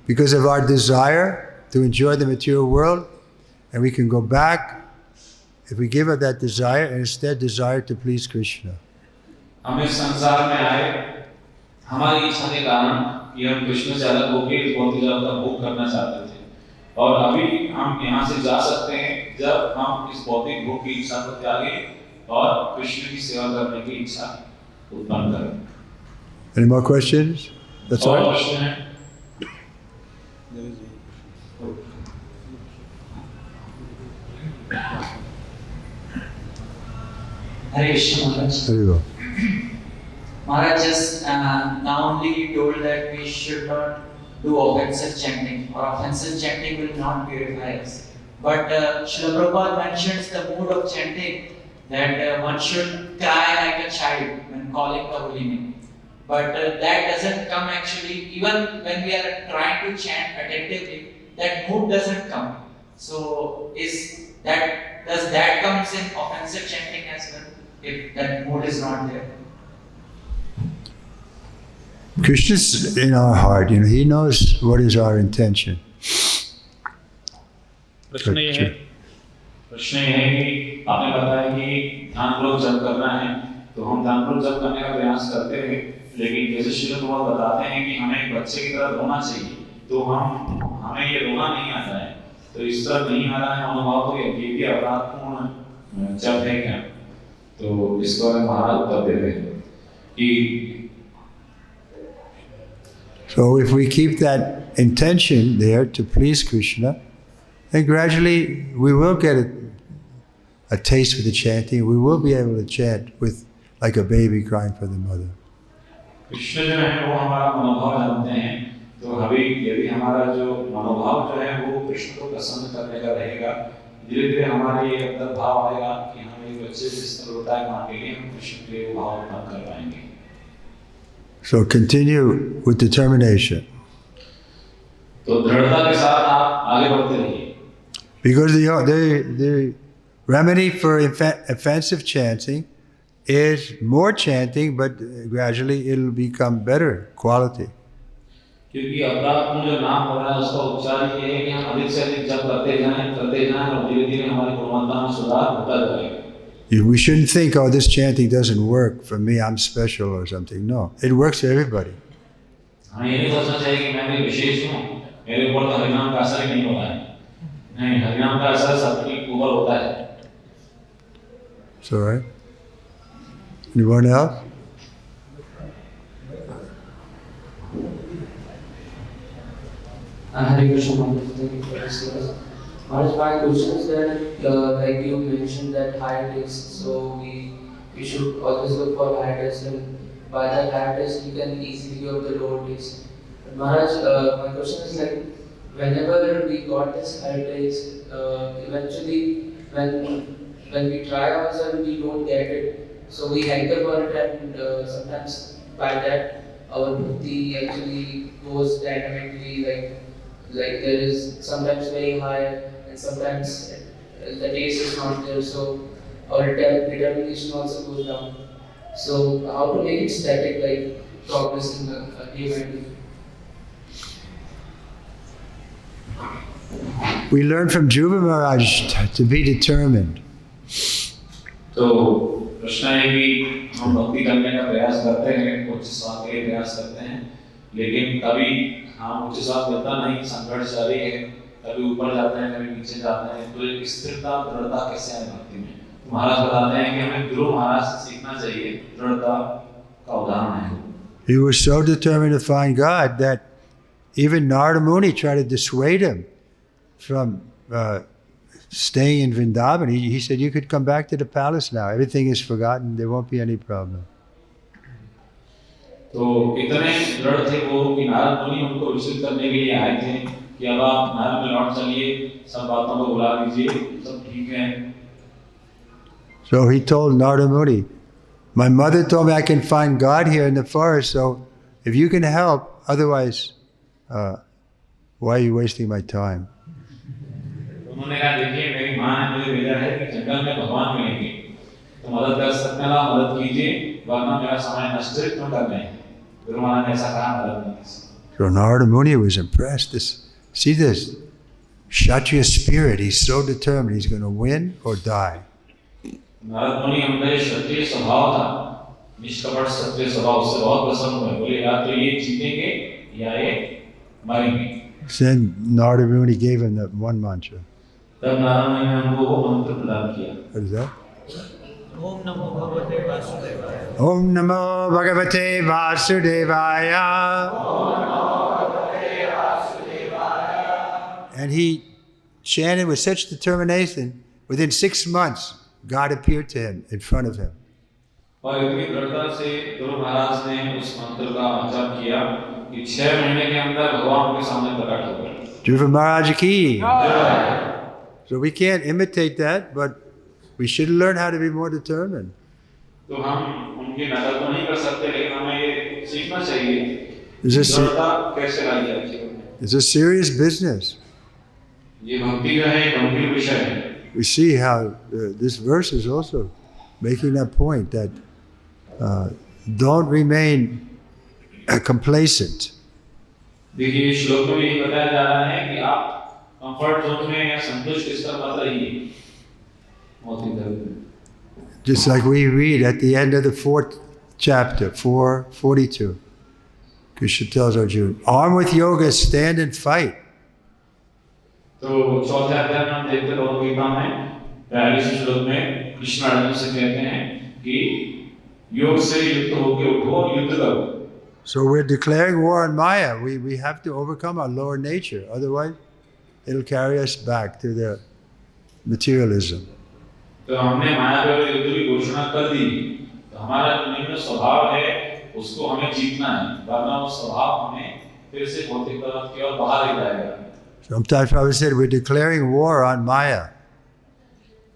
because of our desire to enjoy the material world, and we can go back if we give up that desire and instead desire to please Krishna. हम इस संसार में आए हमारी इच्छा के कारण कि हम कृष्ण से अलग होकर इस भौतिक जगत का भोग करना चाहते थे और अभी हम यहाँ से जा सकते हैं जब हम इस भौतिक भोग की इच्छा को त्यागें और कृष्ण की सेवा करने की इच्छा उत्पन्न करें. Any more questions? That's all. प्रश्न है? Hare Krishna Maharaj. There you go. Maharaj, just now only you told that we should not do offensive chanting, or offensive chanting will not purify us. But Srila Prabhupada mentions the mood of chanting, that one should cry like a child when calling the holy name. But that doesn't come actually, even when we are trying to chant attentively, that mood doesn't come. So does that comes in offensive chanting as well, if that mood is not there? Krishna's in our heart, he knows what is our intention. प्रश्न ये है कि आपने बताया कि ध्यानपूर्वक जप करना है, तो हम ध्यानपूर्वक जप करने का प्रयास करते हैं, लेकिन जैसे श्रील प्रभुपाद बताते हैं कि हमें एक बच्चे की तरह रोना चाहिए, तो हमें ये रोना नहीं आता है, तो इस तरह नहीं आ रहा है अनुभव, तो ये भी अपराधपूर्ण जप है क्या? तो इसको महाराज उत्तर देते हैं कि So if we keep that intention there to please Krishna, then gradually we will get it. a taste for the chanting, we will be able to chant with like a baby crying for the mother. Krishna जो है वो हमारा मनोभाव जानते हैं, तो अभी यदि हमारा जो मनोभाव जो है वो कृष्ण को प्रसन्न करने का रहेगा, धीरे धीरे हमारे ये अंदर भाव आएगा कि हम एक बच्चे जिस तरह रोता है मां के लिए, हम कृष्ण के लिए वो भाव उत्पन्न कर पाएंगे. So continue with determination. तो दृढ़ता के साथ आप आगे बढ़ते रहिए. Because the remedy for offensive chanting is more chanting, but gradually it'll become better quality. क्योंकि अपराध जो नाम हो रहा है उसका उपचार ये है कि हम अधिक से अधिक जप करते जाएं और धीरे धीरे हमारी गुणवत्ता में सुधार होता जाएगा. We shouldn't think, oh, this chanting doesn't work for me, I'm special or something. No, it works for everybody. हमें ये नहीं सोचना चाहिए कि मैं भी विशेष हूँ, मेरे ऊपर तो हरिनाम का असर ही नहीं होता है. नहीं, हरिनाम का असर सबके ऊपर होता है. It's all right. Anyone else? Hare Krishna Maharaj, thank you for this class. Maharaj, my question is that, like you mentioned that higher taste, so we should always look for higher taste, and by that higher taste we can easily go the lower taste. But Maharaj, my question is like, whenever we got this higher taste, eventually when we try ourselves, we don't get it. So we hanker for it, and sometimes by that our bhakti actually goes dynamically, like there is sometimes very high and sometimes the taste is not there, so our determination also goes down. So how to make it static, like progressing day by day? We learn from Dhruva Maharaj to be determined. तो प्रश्न है कि हम भक्ति करने का प्रयास करते हैं, उच्च स्वाद के लिए प्रयास करते हैं, लेकिन कभी हम उच्च स्वाद मिलता नहीं, संघर्ष जारी है, कभी ऊपर जाते हैं, कभी नीचे जाते हैं. तो एक स्थिरता दृढ़ता कैसे आए भक्ति में? महाराज बताते हैं कि हमें गुरु महाराज से सीखना चाहिए. दृढ़ता का उदाहरण है. He was so determined to find God that even Narada Muni tried to dissuade him from staying in Vrindavan. He said, you could come back to the palace now. Everything is forgotten. There won't be any problem. तो इतने दृढ़ थे वो कि नारद मुनि उनको विचलित करने के लिए आए थे कि अब आप महल में लौट चलिए, सब बातों को भुला दीजिए, सब ठीक है. So he told Narada Muni, my mother told me I can find God here in the forest, so if you can help, otherwise, why are you wasting my time? उन्होंने कहा, देखिए मेरी माँ ने मुझे भेजा है कि जंगल में भगवान मिलेंगे, तो मदद कर सकते हैं, मदद कीजिए, वरना मेरा समय नष्ट क्यों कर रहे हैं? गुरु महाराज ने ऐसा कहा, मदद नहीं की. So Narada Muni was impressed. See this Kshatriya spirit. He's so determined. He's going to win or die. Narad मुनि उनका क्षत्रिय स्वभाव था, निष्कपट क्षत्रिय स्वभाव से बहुत प्रसन्न हुए. बोले या तो ये जीतेंगे या ये मरेंगे. Then Narada Muni gave him that one mantra. तब नारद मुनि ने उनको वो मंत्र प्रदान किया. What is that? Om Namo Bhagavate Vasudevaya. Om Namo Bhagavate Vasudevaya. And he chanted with such determination. Within 6 months, God appeared to him in front of him. और इतनी दृढ़ता से गुरु महाराज ने उस मंत्र का उच्चारण किया कि 6 महीने के अंदर भगवान उनके सामने प्रकट हो गए. Dhruva Maharaj ki. So we can't imitate that, but we should learn how to be more determined. तो हम उनकी नकल तो नहीं कर सकते, लेकिन हमें ये सीखना चाहिए It's दृढ़ता कैसे लाई जाए जीवन में. a serious business. ये भक्ति का है, गंभीर विषय है. We see how this verse is also making that point that don't remain complacent. देखिए श्लोक में यही बताया जा रहा है कि आप कंफर्ट जोन में या संतुष्ट स्तर मत रहिए. Just like we read at the end of the 4th chapter, 4:42, Krishna tells Arjuna, armed with yoga, stand and fight. तो चौथे अध्याय में हम देखते हैं गीता में 42 श्लोक में कृष्ण अर्जुन से कहते हैं कि योग से युक्त होकर उठो और युद्ध करो. So we're declaring war on Maya. We have to overcome our lower nature. Otherwise, it'll carry us back to the materialism. तो हमने माया के युद्ध की घोषणा कर दी, तो हमारा जो निम्न स्वभाव है उसको हमें जीतना है, वरना वो स्वभाव हमें फिर से भौतिक पदार्थ की ओर बाहर ले जाएगा। Sometimes Prabhupada said we're declaring war on Maya.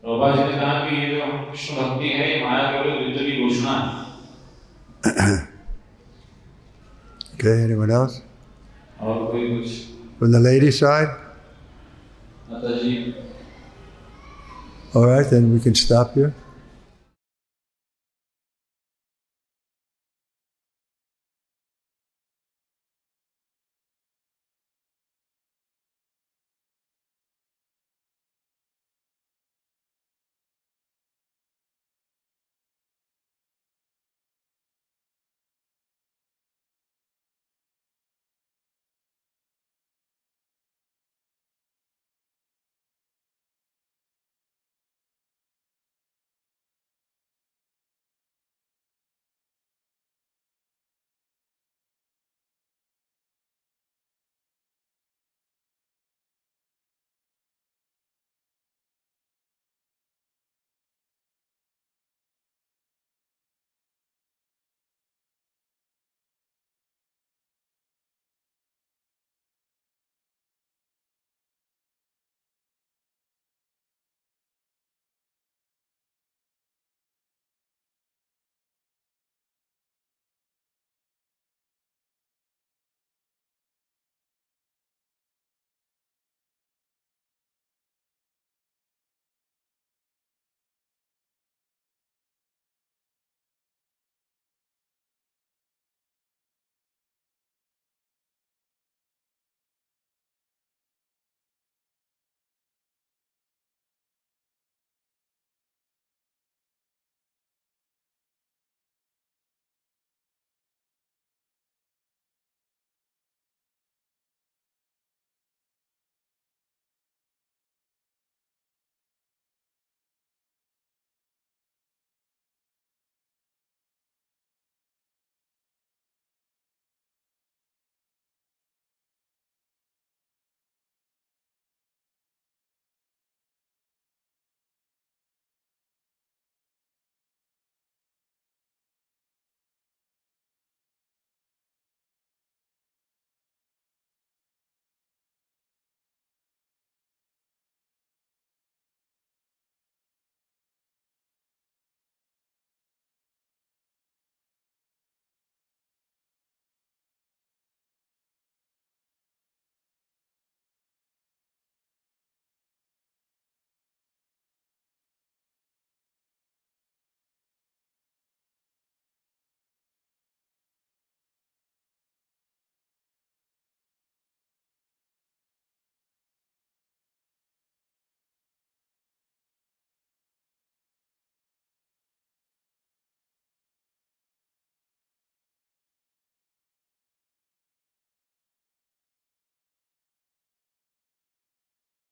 Prabhupada ji ने कहा कि ये जो कृष्ण भक्ति है ये माया के युद्ध की घोषणा है। Okay, anyone else? और कोई कुछ? From the lady side? माता जी। All right, then we can stop here.